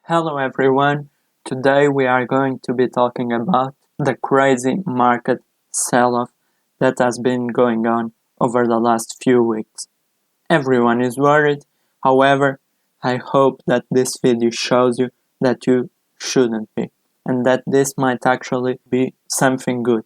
Hello everyone, today we are going to be talking about the crazy market sell-off that has been going on over the last few weeks. Everyone is worried, however, I hope that this video shows you that you shouldn't be, and that this might actually be something good.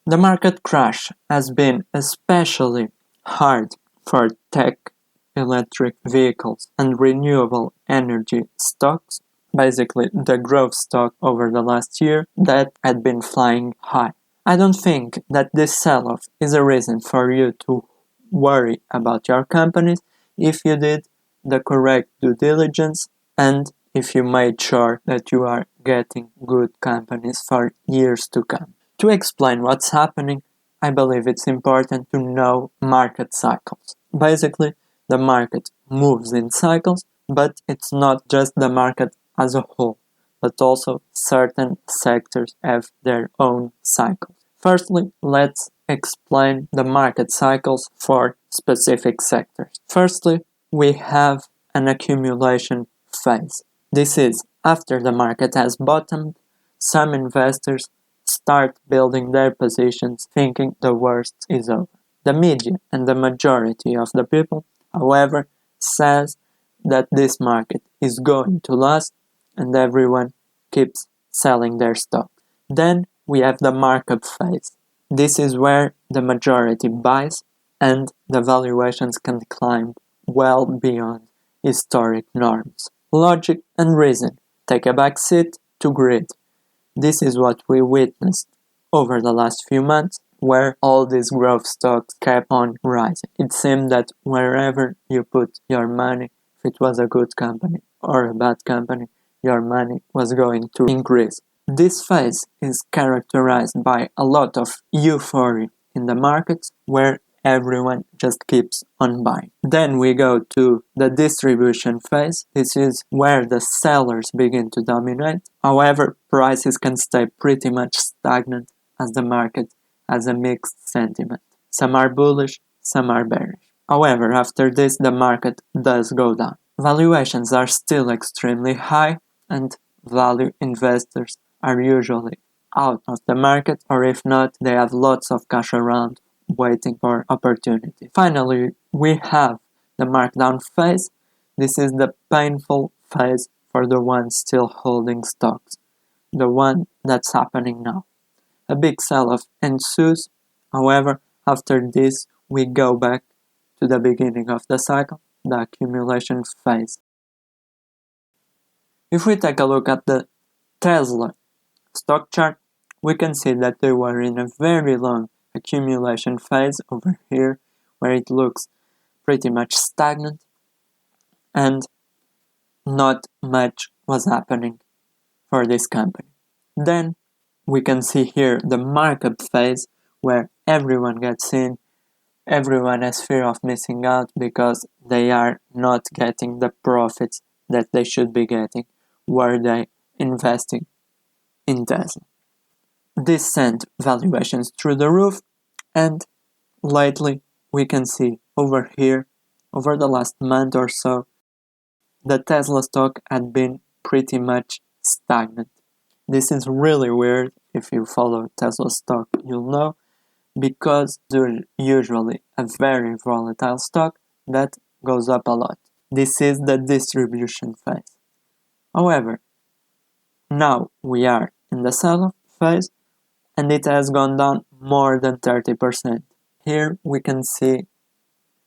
The market crash has been especially hard for tech, electric vehicles, and renewable energy stocks, basically the growth stock over the last year that had been flying high. I don't think that this sell-off is a reason for you to worry about your companies if you did the correct due diligence and if you made sure that you are getting good companies for years to come. To explain what's happening, I believe it's important to know market cycles. Basically, the market moves in cycles, but it's not just the market as a whole, but also certain sectors have their own cycles. Firstly, let's explain the market cycles for specific sectors. Firstly, we have an accumulation phase. This is after the market has bottomed, some investors start building their positions thinking the worst is over. The media and the majority of the people, however, says that this market is going to last and everyone keeps selling their stock. Then we have the markup phase. This is where the majority buys and the valuations can climb well beyond historic norms. Logic and reason take a back seat to greed. This is what we witnessed over the last few months, where all these growth stocks kept on rising. It seemed that wherever you put your money, if it was a good company or a bad company, your money was going to increase. This phase is characterized by a lot of euphoria in the markets, where everyone just keeps on buying. Then we go to the distribution phase. This is where the sellers begin to dominate. However, prices can stay pretty much stagnant as the market has a mixed sentiment. Some are bullish, some are bearish. However, after this, the market does go down. Valuations are still extremely high, and value investors are usually out of the market, or if not, they have lots of cash around waiting for opportunity. Finally, we have the markdown phase. This is the painful phase for the ones still holding stocks, the one that's happening now. A big sell-off ensues. However, after this, we go back to the beginning of the cycle, the accumulation phase. If we take a look at the Tesla stock chart, we can see that they were in a very long accumulation phase over here, where it looks pretty much stagnant and not much was happening for this company. Then we can see here the markup phase, where everyone gets in, everyone has fear of missing out because they are not getting the profits that they should be getting were they investing in Tesla. This sent valuations through the roof, and lately we can see over here, over the last month or so, the Tesla stock had been pretty much stagnant. This is really weird. If you follow Tesla stock, you'll know, because they're usually a very volatile stock that goes up a lot. This is the distribution phase. However, now we are in the sell-off phase, and it has gone down more than 30%. Here we can see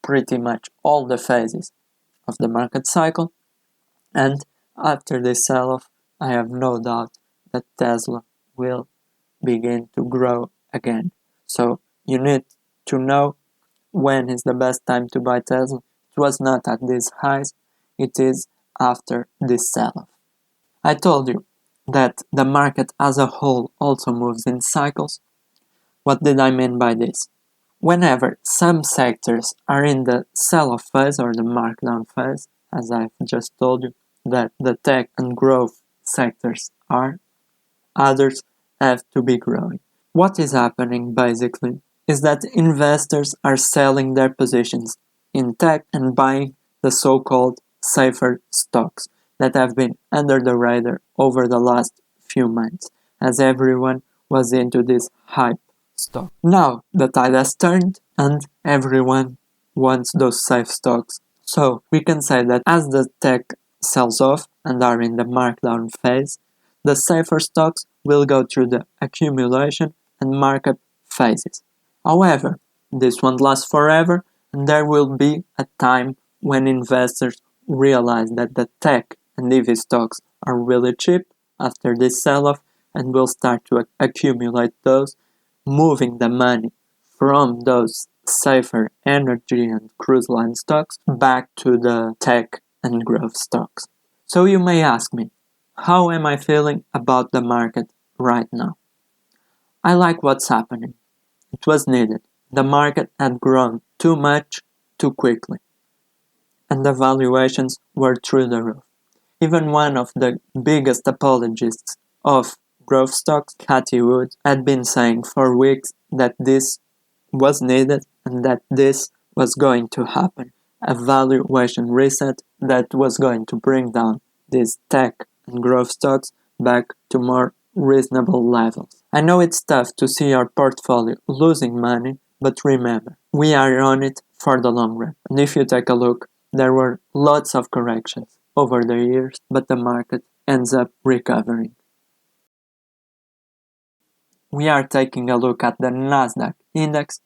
pretty much all the phases of the market cycle, and after this sell-off, I have no doubt that Tesla will begin to grow again. So you need to know when is the best time to buy Tesla. It was not at these highs, it is after this sell-off. I told you that the market as a whole also moves in cycles. What did I mean by this? Whenever some sectors are in the sell-off phase or the markdown phase, as I've just told you, that the tech and growth sectors are, others have to be growing. What is happening basically is that investors are selling their positions in tech and buying the so-called safer stocks. that have been under the radar over the last few months, as everyone was into this hype stock. Now the tide has turned and everyone wants those safe stocks. So we can say that as the tech sells off and are in the markdown phase, the safer stocks will go through the accumulation and markup phases. However, this won't last forever, and there will be a time when investors realize that the tech and EV stocks are really cheap after this sell-off and will start to accumulate those, moving the money from those safer energy and cruise line stocks back to the tech and growth stocks. So you may ask me, how am I feeling about the market right now? I like what's happening. It was needed. The market had grown too much too quickly, and the valuations were through the roof. Even one of the biggest apologists of growth stocks, Cathie Wood, had been saying for weeks that this was needed and that this was going to happen. A valuation reset that was going to bring down these tech and growth stocks back to more reasonable levels. I know it's tough to see your portfolio losing money, but remember, we are on it for the long run. And if you take a look, there were lots of corrections over the years, but the market ends up recovering. We are taking a look at the Nasdaq index,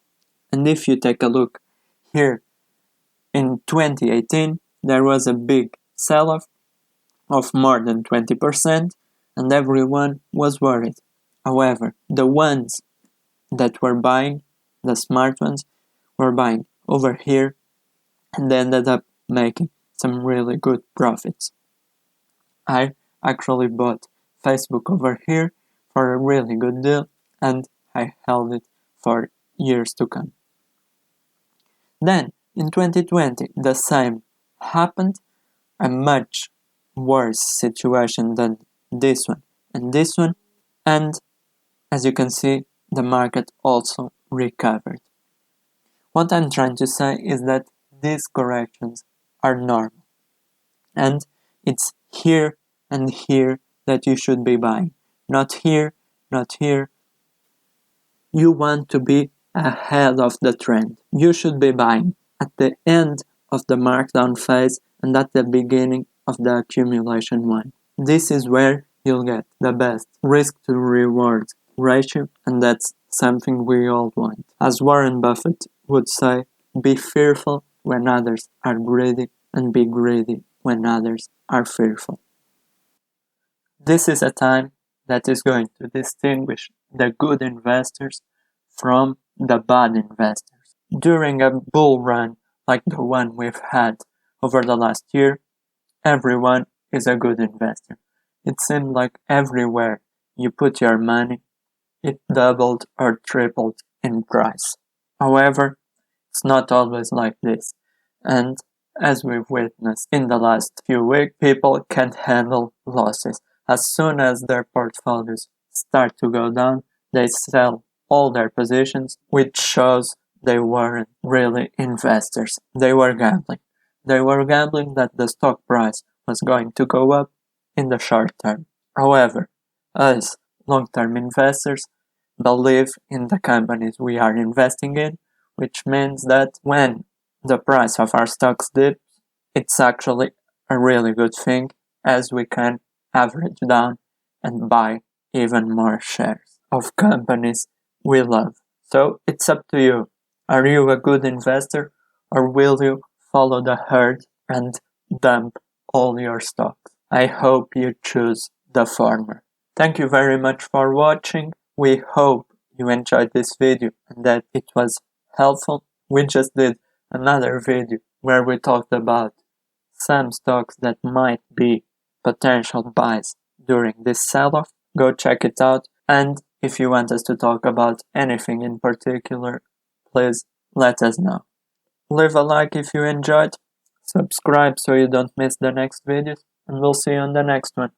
and if you take a look here in 2018, there was a big sell-off of more than 20%, and everyone was worried. However, the ones that were buying, the smart ones, were buying over here and ended up making some really good profits. I actually bought Facebook over here for a really good deal and I held it for years to come. Then, in 2020, the same happened, a much worse situation than this one and this one, and as you can see, the market also recovered. What I'm trying to say is that these corrections are normal, and it's here and here that you should be buying, not here, not here. You want to be ahead of the trend. You should be buying at the end of the markdown phase and at the beginning of the accumulation one. This is where you'll get the best risk to reward ratio, and that's something we all want. As Warren Buffett would say, be fearful when others are greedy and be greedy when others are fearful. This is a time that is going to distinguish the good investors from the bad investors. During a bull run like the one we've had over the last year, everyone is a good investor. It seemed like everywhere you put your money, it doubled or tripled in price. However, it's not always like this, and as we've witnessed in the last few weeks, people can't handle losses. As soon as their portfolios start to go down, they sell all their positions, which shows they weren't really investors. They were gambling. They were gambling that the stock price was going to go up in the short term. However, us long-term investors believe in the companies we are investing in, which means that when the price of our stocks dips, it's actually a really good thing, as we can average down and buy even more shares of companies we love. So it's up to you. Are you a good investor, or will you follow the herd and dump all your stocks? I hope you choose the former. Thank you very much for watching. We hope you enjoyed this video and that it was helpful. We just did another video where we talked about some stocks that might be potential buys during this sell-off. Go check it out, and if you want us to talk about anything in particular, please let us know. Leave a like if you enjoyed, subscribe so you don't miss the next videos, and we'll see you on the next one.